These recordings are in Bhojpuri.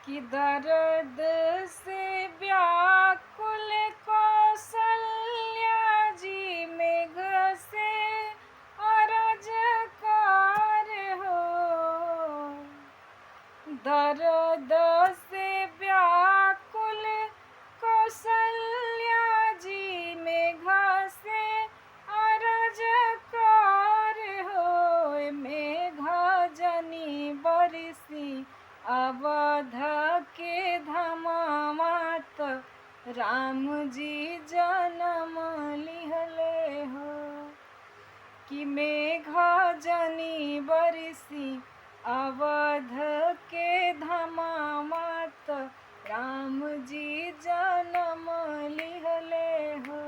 कि दर्द से व्याकुल कौसल्या जी मेघ से अरज कार हो। दर्द से व्याकुल कौसल्या जी मेघ से अरज कार हो। मेघ जनी बरसी अवध के धमात राम जी जन्म लिहले हो। कि मेघ जनी बरसी अवध के धमात राम जी जन्म लिहले हो।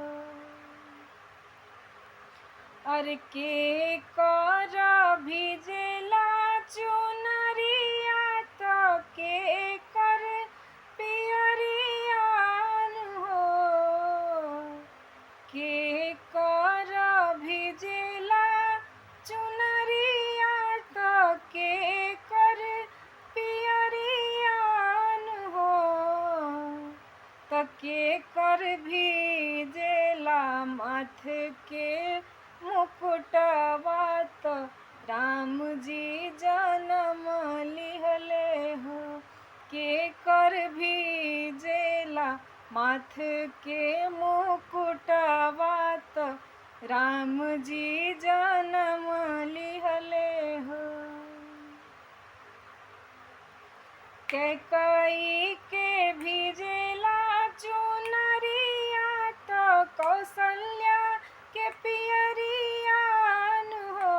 अर के कर भिजला चुनरिया तो के कर पियरियान हो। के कर भिजला चुनरिया तो के कर पियरियान हो। तो के कर भिजला माथ के मुकुटवा तो राम जी जन्म लिहले हो। के कर भिजेला माथ के मुकुटवा तो राम जी जन्म लिहले हो। कैकई के भिजेला चुनरिया तो कौसल्या के पियरियान हो।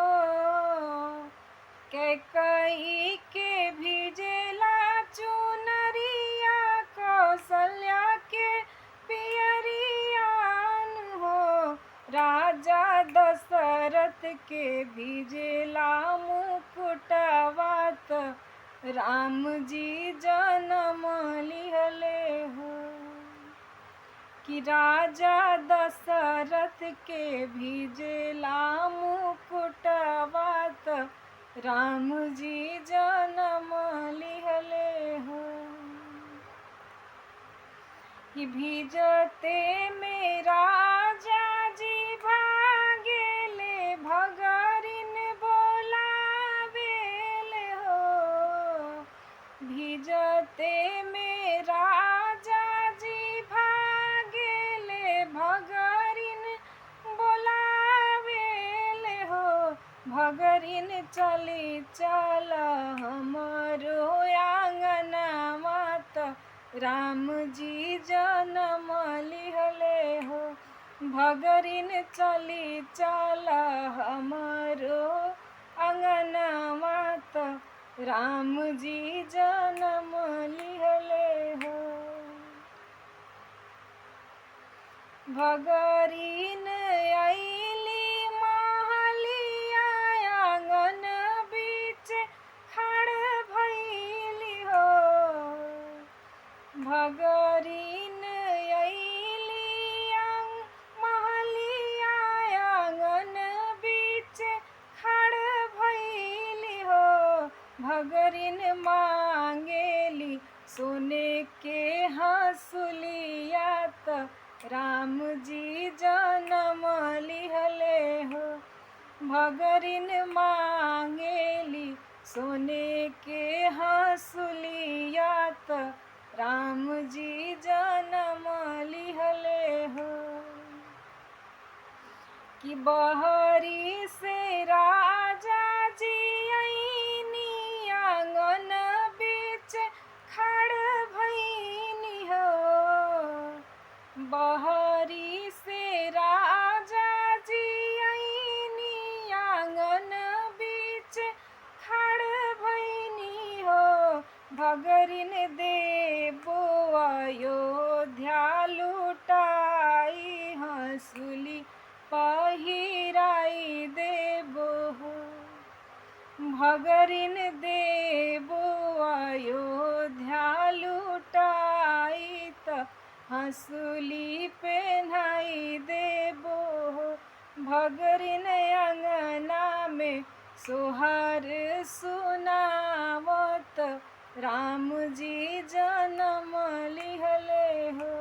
कैकई के भिजेला चुनरिया कौसल्या के पियरियान हो। राजा दशरथ के भिजेला मुकुटवा तो राम जी जन्म लिहले हो। कि राजा दशरथ के भिजेला मुकुटवा तो राम जी जन्म लिहले हो। कि भिजते में राजा जी भागेले भगरिन बोलावेले हो। भिजते में राजा जी भागेले भगरिन बोलावेले हो। भगरिन चली चल हमरो आंगनवा तो राम जी जन्म लिहले हो। भगरिन चली चल हमरो आंगनवा तो राम जी जन्म लिहले हो। भगरिन अइली महलिया आंगन बीच खड़ भइली हो। भगरिन अइली महलिया आंगन बीच खड़ भइली हो। भगरिन मांगेली सोने के हंसुलिया तो राम जी जन्म लिहले हो। भगरिन मांगेली सोने के हंसुलिया तो राम जी जन्म लिहले हो। कि बहरी से राजा जी अइनी आंगन बीच खड़ भइनी हो। बहरी से राजा जी अइनी आंगन बीच खड़ भइनी हो। भगरिन देबो अयोध्या लुटाई हंसुली पहिराई देबो हो। भगरिन देबो अयोध्या लुटाई तो हंसुली पहनाई देबो हो। भगरिन अंगना में सोहर सुनावत राम जी जन्म लिहले हो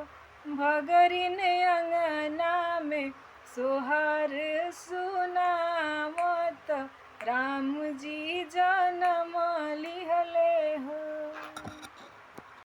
भगरिन अंगना में सोहर सुनावत राम जी